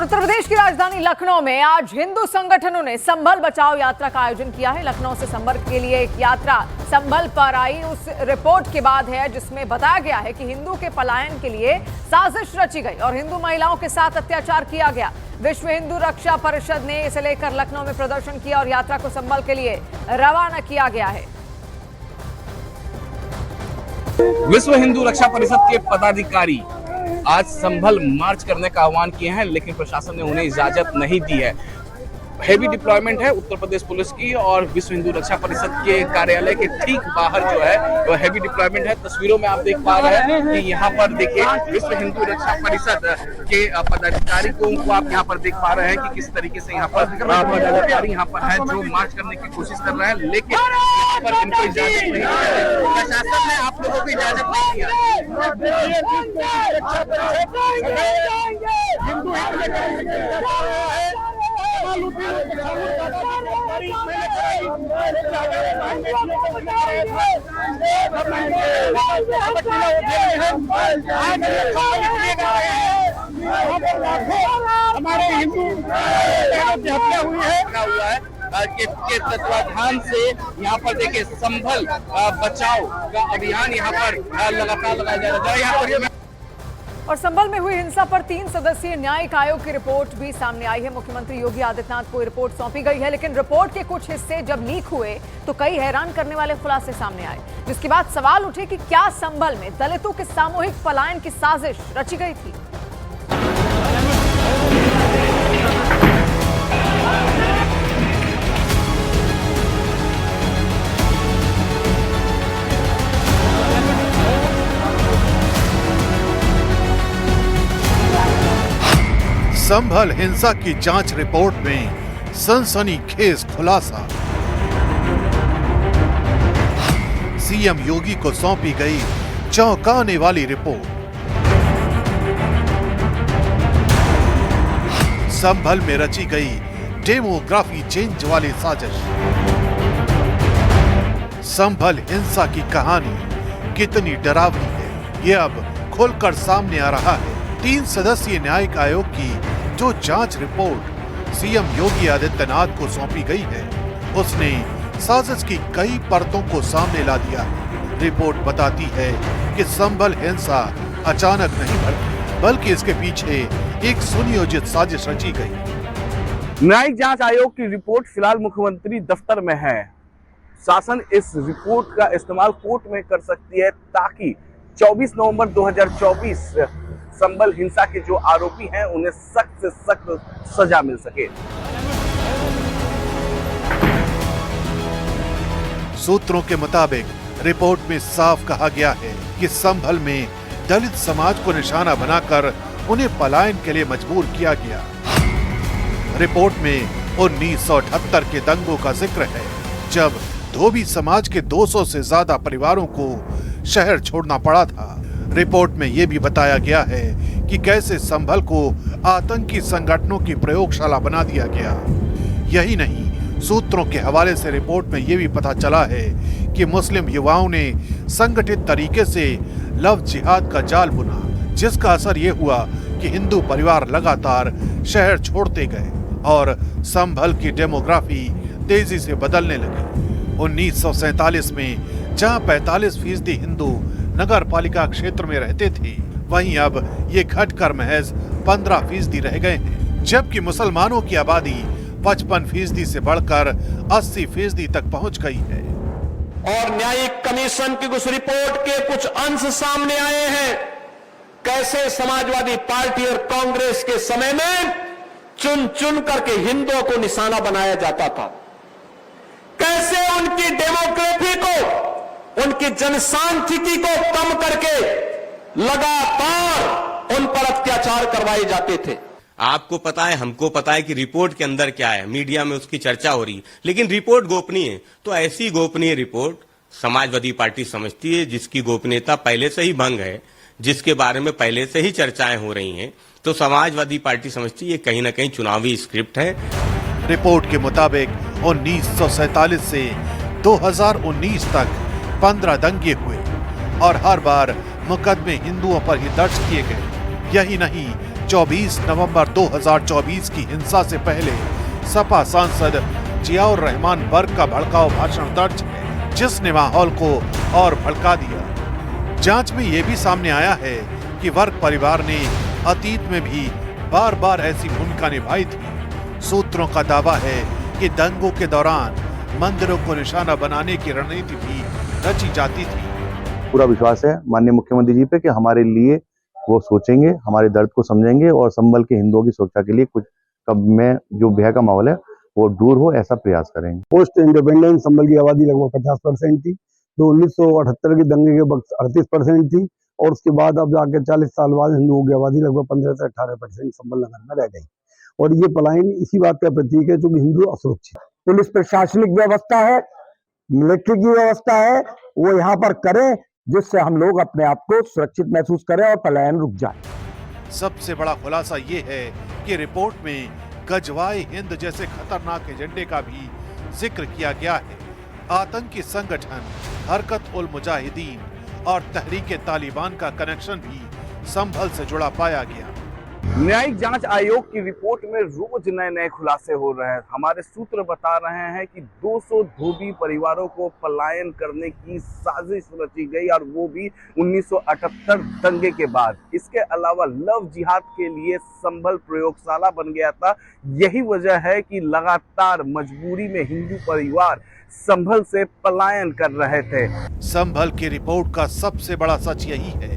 उत्तर प्रदेश की राजधानी लखनऊ में आज हिंदू संगठनों ने संभल बचाओ यात्रा का आयोजन किया है। लखनऊ से संभल के लिए एक यात्रा संभल पर आई उस रिपोर्ट के बाद है जिसमें बताया गया है कि हिंदू के पलायन के लिए साजिश रची गई और हिंदू महिलाओं के साथ अत्याचार किया गया। विश्व हिंदू रक्षा परिषद ने इसे लेकर लखनऊ में प्रदर्शन किया और यात्रा को संभल के लिए रवाना किया गया है। विश्व हिंदू रक्षा परिषद के पदाधिकारी आज संभल मार्च करने का आह्वान किए हैं, लेकिन प्रशासन ने उन्हें इजाजत नहीं दी है। हेवी डिप्लॉयमेंट है उत्तर प्रदेश पुलिस की और विश्व हिंदू रक्षा परिषद के कार्यालय के ठीक बाहर जो है वो हेवी डिप्लॉयमेंट है। तस्वीरों में आप देख पा रहे हैं कि यहाँ पर देखिए विश्व हिंदू रक्षा परिषद के पदाधिकारी को आप यहाँ पर देख पा रहे हैं कि किस तरीके से यहाँ पर पदाधिकारी यहाँ पर है जो मार्च करने की कोशिश कर रहे हैं, लेकिन यहाँ पर इनको इजाजत नहीं है। प्रशासन ने आप लोगों को इजाजत नहीं दिया। हमारे हिंदू हत्या हुई है के तत्वाधान से यहाँ पर देखिए संभल बचाओ का अभियान यहाँ पर लगातार लगाया जा रहा है। यहाँ पर और संभल में हुई हिंसा पर 3 सदस्यीय न्यायिक आयोग की रिपोर्ट भी सामने आई है। मुख्यमंत्री योगी आदित्यनाथ को रिपोर्ट सौंपी गई है, लेकिन रिपोर्ट के कुछ हिस्से जब लीक हुए तो कई हैरान करने वाले खुलासे सामने आए, जिसके बाद सवाल उठे कि क्या संभल में दलितों के सामूहिक पलायन की साजिश रची गई थी। संभल हिंसा की जांच रिपोर्ट में सनसनीखेज खुलासा। सीएम योगी को सौंपी गई चौंकाने वाली रिपोर्ट। संभल में रची गई डेमोग्राफी चेंज वाली साजिश। संभल हिंसा की कहानी कितनी डरावनी है, ये अब खुलकर सामने आ रहा है। 3 सदस्यीय न्यायिक आयोग की जो जांच रिपोर्ट सीएम योगी आदित्यनाथ को सौंपी गई है, उसने साजिश की कई परतों को सामने ला दिया है। रिपोर्ट बताती है कि संभल हिंसा अचानक नहीं भड़की, बल्कि इसके पीछे एक सुनियोजित साजिश रची गई। न्यायिक जांच आयोग की रिपोर्ट फिलहाल मुख्यमंत्री दफ्तर में है। शासन इस रिपोर्ट का इस्तेमाल कोर्ट में कर सकती है ताकि 24 नवंबर 2024 संभल हिंसा के जो आरोपी हैं उन्हें सख्त से सख्त सजा मिल सके। सूत्रों के मुताबिक रिपोर्ट में साफ कहा गया है कि संभल में दलित समाज को निशाना बनाकर उन्हें पलायन के लिए मजबूर किया गया। रिपोर्ट में 1978 के दंगों का जिक्र है, जब धोबी समाज के 200 से ज्यादा परिवारों को शहर छोड़ना पड़ा था। रिपोर्ट में यह भी बताया गया है कि कैसे संभल को आतंकी संगठनों की प्रयोगशाला बना दिया गया। यही नहीं, सूत्रों के हवाले से रिपोर्ट में यह भी पता चला है कि मुस्लिम युवाओं ने संगठित तरीके से लव जिहाद का जाल बुना, जिसका असर ये हुआ कि हिंदू परिवार लगातार शहर छोड़ते गए और संभल की डेमोग्राफी तेजी से बदलने लगी। 1947 में जहां 45% हिंदू नगर पालिका क्षेत्र में रहते थे, वहीं अब ये घटकर महज 15% रह गए हैं, जबकि मुसलमानों की आबादी 55% से बढ़कर 80% तक पहुंच गई है। और न्यायिक कमीशन की उस रिपोर्ट के कुछ अंश सामने आए हैं। कैसे समाजवादी पार्टी और कांग्रेस के समय में चुन चुन करके हिंदुओं को निशाना बनाया जाता था, कैसे उनकी डेमोग्राफी को, उनकी जनसांख्यिकी को कम करके लगातार उन पर अत्याचार करवाए जाते थे। आपको पता है, हमको पता है कि रिपोर्ट के अंदर क्या है, मीडिया में उसकी चर्चा हो रही, लेकिन रिपोर्ट गोपनीय है। तो ऐसी गोपनीय रिपोर्ट समाजवादी पार्टी समझती है जिसकी गोपनीयता पहले से ही भंग है, जिसके बारे में पहले से ही चर्चाएं हो रही हैं, तो समाजवादी पार्टी समझती है कहीं ना कहीं चुनावी स्क्रिप्ट है। रिपोर्ट के मुताबिक 1947 से 2019 तक 15 दंगे हुए और हर बार मुकदमे हिंदुओं पर ही दर्ज किए गए। यही नहीं, 24 नवंबर 2024 की हिंसा से पहले सपा सांसद जियाउर रहमान वर्ग का भड़काऊ भाषण दर्ज है, जिसने माहौल को और भड़का दिया। जांच में ये भी सामने आया है कि वर्ग परिवार ने अतीत में भी बार बार ऐसी भूमिका निभाई थी। सूत्रों का दावा है कि दंगों के दौरान मंदिरों को निशाना बनाने की रणनीति भी रची जाती थी। पूरा विश्वास है माननीय मुख्यमंत्री जी पे कि हमारे लिए वो सोचेंगे, हमारे दर्द को समझेंगे और संभल के हिंदुओं की सुरक्षा के लिए कुछ कब में जो भय का माहौल है वो दूर हो, ऐसा प्रयास करेंगे। पोस्ट इंडिपेंडेंस संभल की आबादी लगभग 50% थी, तो 1978 के दंगे के वक्त 38% थी और उसके बाद अब जाके 40 साल बाद हिंदुओं की आबादी लगभग 15 से 18% संभल नगर में रह गई। और ये पलायन इसी बात का प्रतीक है जो कि हिंदू असुरक्षित। पुलिस प्रशासनिक व्यवस्था है, मिलिट्री की व्यवस्था है, वो यहाँ पर करें जिससे हम लोग अपने आप को सुरक्षित महसूस करें और पलायन रुक जाए। सबसे बड़ा खुलासा ये है कि रिपोर्ट में गजवाए हिंद जैसे खतरनाक एजेंडे का भी जिक्र किया गया है। आतंकी संगठन हरकत उल मुजाहिदीन और तहरीके तालिबान का कनेक्शन भी संभल से जुड़ा पाया गया। न्यायिक जांच आयोग की रिपोर्ट में रोज नए नए खुलासे हो रहे हैं। हमारे सूत्र बता रहे हैं कि 200 धोबी परिवारों को पलायन करने की साजिश रची गई और वो भी 1978 दंगे के बाद। इसके अलावा लव जिहाद के लिए संभल प्रयोगशाला बन गया था। यही वजह है कि लगातार मजबूरी में हिंदू परिवार संभल से पलायन कर रहे थे। संभल की रिपोर्ट का सबसे बड़ा सच यही है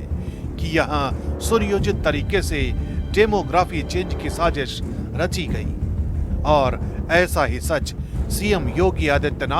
कि यहाँ सुनियोजित तरीके से डेमोग्राफी चेंज की साजिश रची गई और ऐसा ही सच सीएम योगी आदित्यनाथ